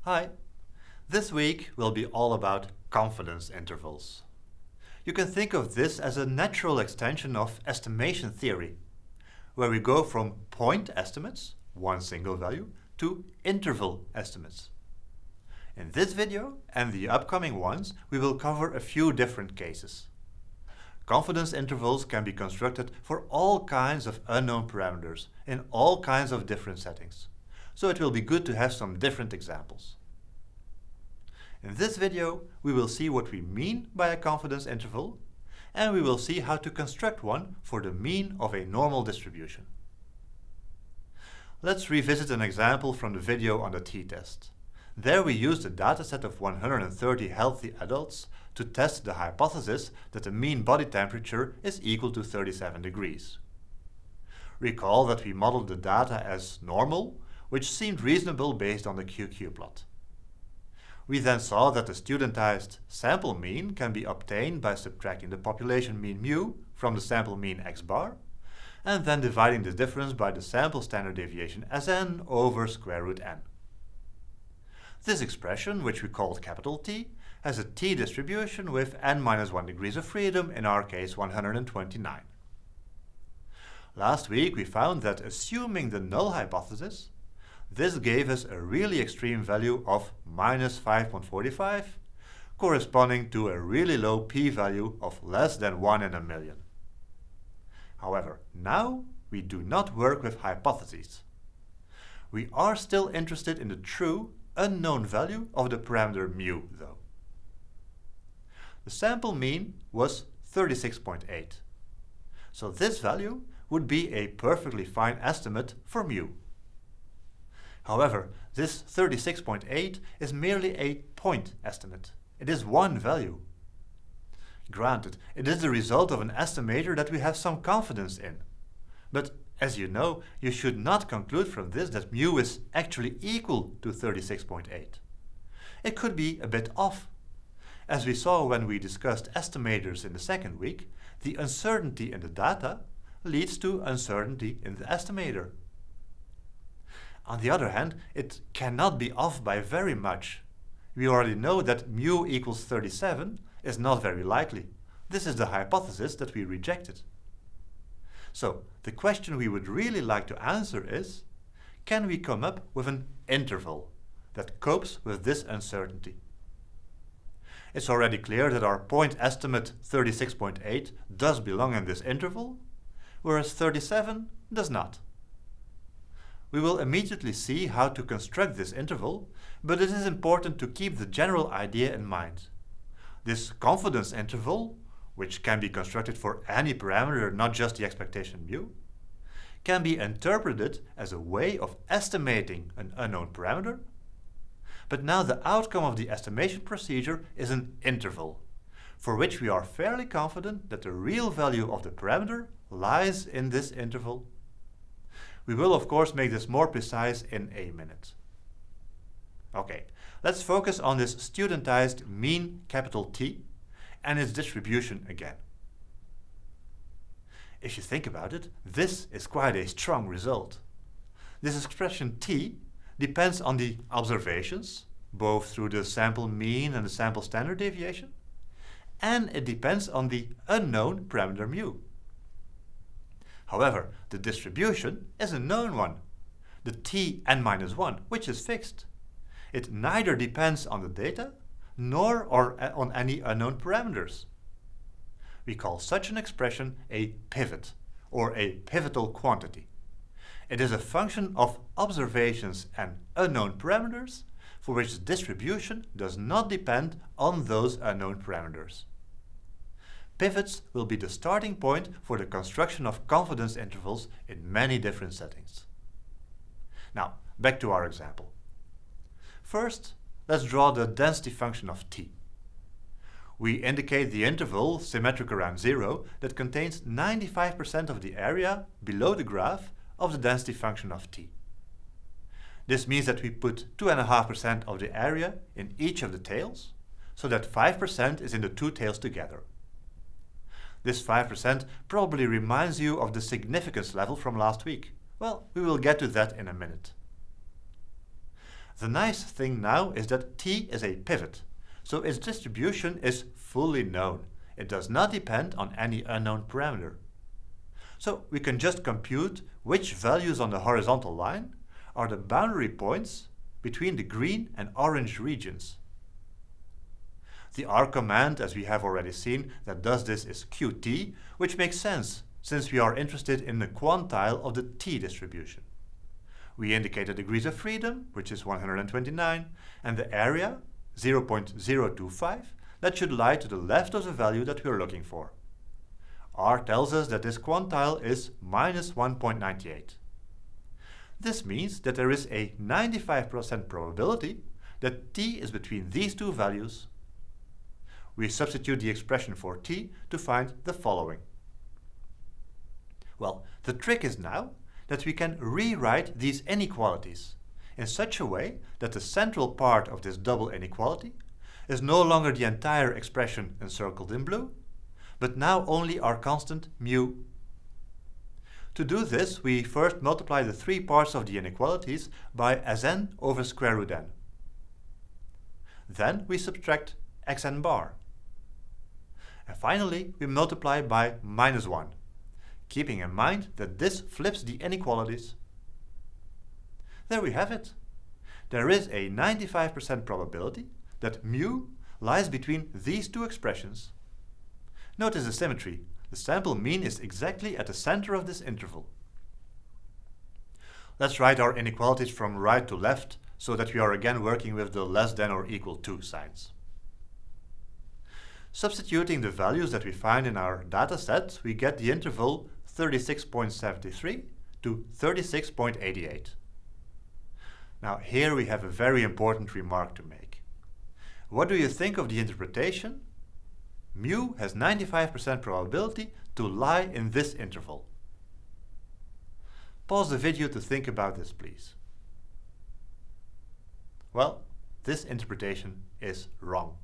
Hi, this week will be all about confidence intervals. You can think of this as a natural extension of estimation theory, where we go from point estimates, one single value, to interval estimates. In this video and the upcoming ones, we will cover a few different cases. Confidence intervals can be constructed for all kinds of unknown parameters in all kinds of different settings, so it will be good to have some different examples. In this video, we will see what we mean by a confidence interval, and we will see how to construct one for the mean of a normal distribution. Let's revisit an example from the video on the t-test. There we used a dataset of 130 healthy adults to test the hypothesis that the mean body temperature is equal to 37 degrees. Recall that we modeled the data as normal, which seemed reasonable based on the QQ plot. We then saw that the studentized sample mean can be obtained by subtracting the population mean mu from the sample mean x bar, and then dividing the difference by the sample standard deviation Sn over square root n. This expression, which we called capital T, has a t distribution with n-1 degrees of freedom, in our case 129. Last week we found that assuming the null hypothesis, this gave us a really extreme value of minus 5.45, corresponding to a really low p-value of less than 1 in a million. However, now we do not work with hypotheses. We are still interested in the true, unknown value of the parameter mu, though. The sample mean was 36.8. So this value would be a perfectly fine estimate for mu. However, this 36.8 is merely a point estimate. It is one value. Granted, it is the result of an estimator that we have some confidence in. But as you know, you should not conclude from this that mu is actually equal to 36.8. It could be a bit off. As we saw when we discussed estimators in the second week, the uncertainty in the data leads to uncertainty in the estimator. On the other hand, it cannot be off by very much. We already know that mu equals 37 is not very likely. This is the hypothesis that we rejected. So, the question we would really like to answer is, can we come up with an interval that copes with this uncertainty? It's already clear that our point estimate 36.8 does belong in this interval, whereas 37 does not. We will immediately see how to construct this interval, but it is important to keep the general idea in mind. This confidence interval, which can be constructed for any parameter, not just the expectation mu, can be interpreted as a way of estimating an unknown parameter. But now the outcome of the estimation procedure is an interval, for which we are fairly confident that the real value of the parameter lies in this interval. We will of course make this more precise in a minute. Okay, let's focus on this studentized mean capital T and its distribution again. If you think about it, this is quite a strong result. This expression T depends on the observations, both through the sample mean and the sample standard deviation, and it depends on the unknown parameter mu. However, the distribution is a known one, the t n-1, which is fixed. It neither depends on the data nor on any unknown parameters. We call such an expression a pivot, or a pivotal quantity. It is a function of observations and unknown parameters for which the distribution does not depend on those unknown parameters. Pivots will be the starting point for the construction of confidence intervals in many different settings. Now, back to our example. First, let's draw the density function of t. We indicate the interval, symmetric around 0, that contains 95% of the area below the graph of the density function of t. This means that we put 2.5% of the area in each of the tails, so that 5% is in the two tails together. This 5% probably reminds you of the significance level from last week. Well, we will get to that in a minute. The nice thing now is that t is a pivot, so its distribution is fully known. It does not depend on any unknown parameter. So we can just compute which values on the horizontal line are the boundary points between the green and orange regions. The R command, as we have already seen, that does this is qt, which makes sense since we are interested in the quantile of the t distribution. We indicate the degrees of freedom, which is 129, and the area, 0.025, that should lie to the left of the value that we are looking for. R tells us that this quantile is minus 1.98. This means that there is a 95% probability that t is between these two values. We substitute the expression for t to find the following. Well, the trick is now that we can rewrite these inequalities in such a way that the central part of this double inequality is no longer the entire expression encircled in blue, but now only our constant mu. To do this, we first multiply the three parts of the inequalities by Sn over square root n. Then we subtract xn bar. And finally, we multiply by minus 1, keeping in mind that this flips the inequalities. There we have it. There is a 95% probability that mu lies between these two expressions. Notice the symmetry. The sample mean is exactly at the center of this interval. Let's write our inequalities from right to left so that we are again working with the less than or equal to signs. Substituting the values that we find in our data set, we get the interval 36.73 to 36.88. Now here we have a very important remark to make. What do you think of the interpretation? Mu has 95% probability to lie in this interval. Pause the video to think about this, please. Well, this interpretation is wrong.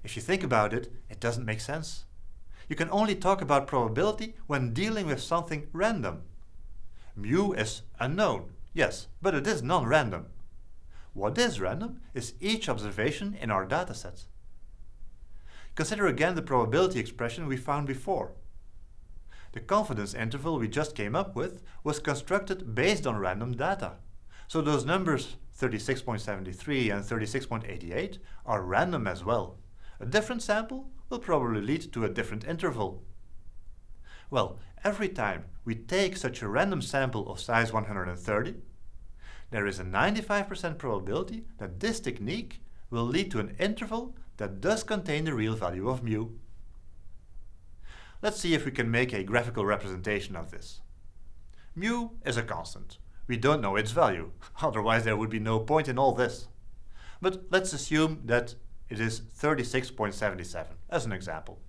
If you think about it, it doesn't make sense. You can only talk about probability when dealing with something random. Mu is unknown, yes, but it is non-random. What is random is each observation in our dataset. Consider again the probability expression we found before. The confidence interval we just came up with was constructed based on random data. So those numbers 36.73 and 36.88 are random as well. A different sample will probably lead to a different interval. Well, every time we take such a random sample of size 130, there is a 95% probability that this technique will lead to an interval that does contain the real value of mu. Let's see if we can make a graphical representation of this. Mu is a constant. We don't know its value, otherwise there would be no point in all this. But let's assume that it is 36.77 as an example.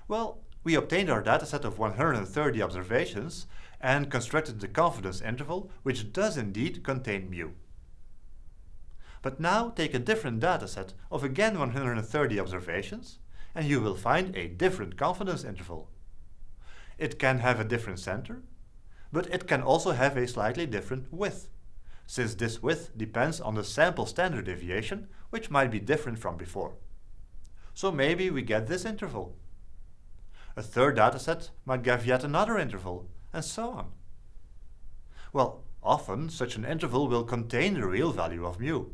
Well, we obtained our dataset of 130 observations and constructed the confidence interval, which does indeed contain mu. But now take a different dataset of again 130 observations and you will find a different confidence interval. It can have a different center, but it can also have a slightly different width, since this width depends on the sample standard deviation, which might be different from before. So maybe we get this interval. A third dataset might give yet another interval, and so on. Well, often such an interval will contain the real value of mu.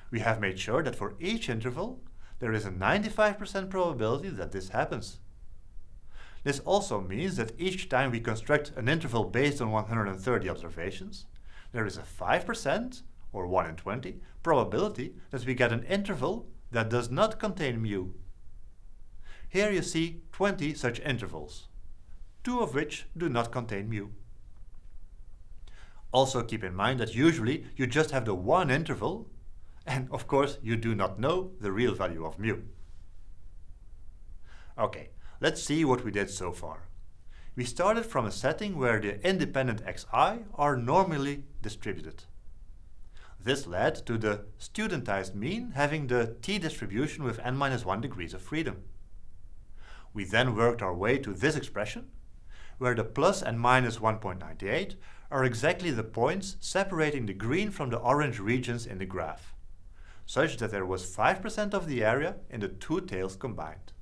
We have made sure that for each interval, there is a 95% probability that this happens. This also means that each time we construct an interval based on 130 observations, there is a 5%, or 1 in 20, probability that we get an interval that does not contain mu. Here you see 20 such intervals, 2 of which do not contain mu. Also keep in mind that usually you just have the one interval, and of course you do not know the real value of mu. Okay, let's see what we did so far. We started from a setting where the independent xi are normally distributed. This led to the studentized mean having the t distribution with n-1 degrees of freedom. We then worked our way to this expression, where the plus and minus 1.98 are exactly the points separating the green from the orange regions in the graph, such that there was 5% of the area in the two tails combined.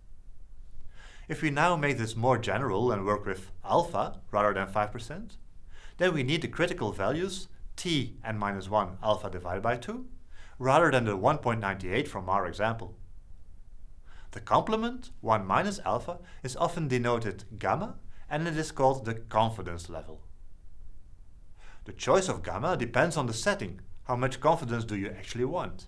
If we now make this more general and work with alpha rather than 5%, then we need the critical values t and minus 1 alpha divided by 2, rather than the 1.98 from our example. The complement, 1 minus alpha, is often denoted gamma, and it is called the confidence level. The choice of gamma depends on the setting. How much confidence do you actually want?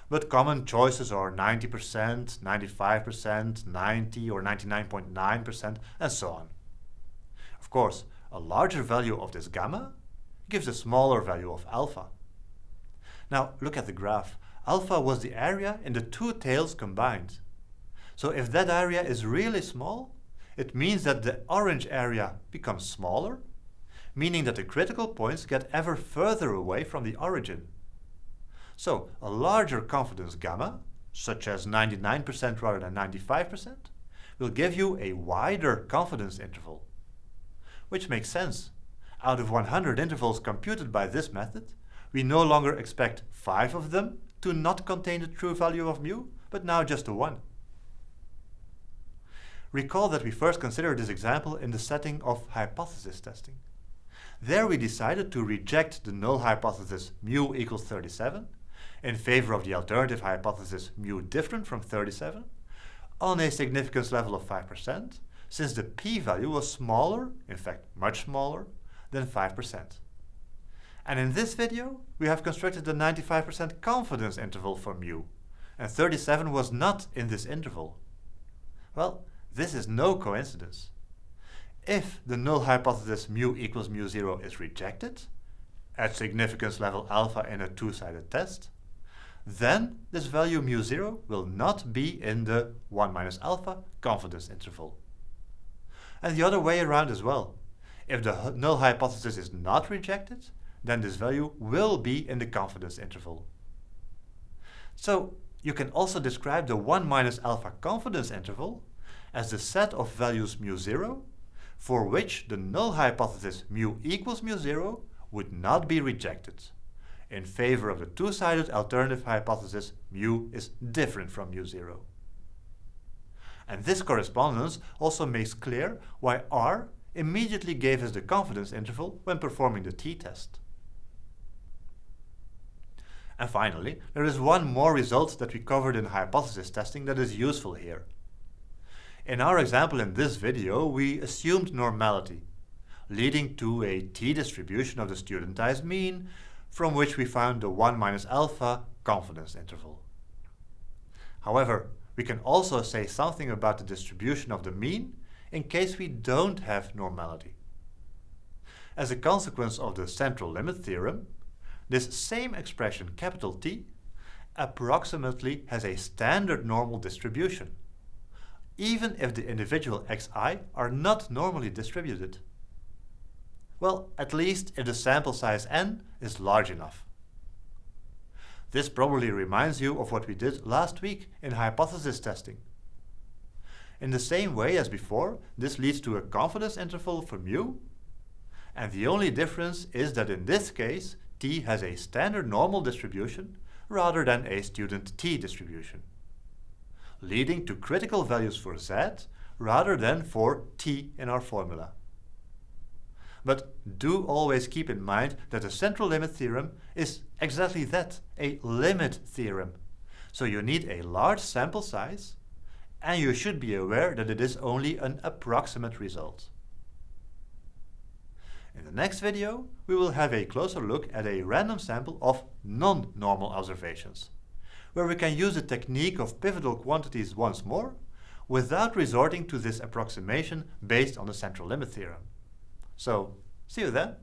But common choices are 90%, 95%, 90 or 99.9%, and so on. Of course, a larger value of this gamma gives a smaller value of alpha. Now look at the graph. Alpha was the area in the two tails combined. So if that area is really small, it means that the orange area becomes smaller, meaning that the critical points get ever further away from the origin. So a larger confidence gamma, such as 99% rather than 95%, will give you a wider confidence interval. Which makes sense. Out of 100 intervals computed by this method, we no longer expect 5 of them to not contain the true value of mu, but now just the 1. Recall that we first considered this example in the setting of hypothesis testing. There we decided to reject the null hypothesis mu equals 37 in favor of the alternative hypothesis mu different from 37 on a significance level of 5%, since the p-value was smaller, in fact much smaller, than 5%. And in this video, we have constructed the 95% confidence interval for mu, and 37 was not in this interval. Well, this is no coincidence. If the null hypothesis mu equals mu0 is rejected, at significance level alpha in a two-sided test, then this value mu0 will not be in the 1 minus alpha confidence interval. And the other way around as well. If the null hypothesis is not rejected, then this value will be in the confidence interval. So you can also describe the 1 minus alpha confidence interval as the set of values mu0 for which the null hypothesis mu equals mu0 would not be rejected, in favor of the two-sided alternative hypothesis mu is different from mu0. And this correspondence also makes clear why R immediately gave us the confidence interval when performing the t-test. And finally, there is one more result that we covered in hypothesis testing that is useful here. In our example in this video, we assumed normality, leading to a t-distribution of the studentized mean, from which we found the 1 minus alpha confidence interval. However, we can also say something about the distribution of the mean in case we don't have normality. As a consequence of the central limit theorem, this same expression, capital T, approximately has a standard normal distribution, even if the individual xi are not normally distributed. Well, at least if the sample size n is large enough. This probably reminds you of what we did last week in hypothesis testing. In the same way as before, this leads to a confidence interval for mu, and the only difference is that in this case, t has a standard normal distribution rather than a student t distribution, leading to critical values for z rather than for t in our formula. But do always keep in mind that the central limit theorem is exactly that, a limit theorem. So you need a large sample size, and you should be aware that it is only an approximate result. In the next video, we will have a closer look at a random sample of non-normal observations, where we can use the technique of pivotal quantities once more, without resorting to this approximation based on the central limit theorem. So, see you then.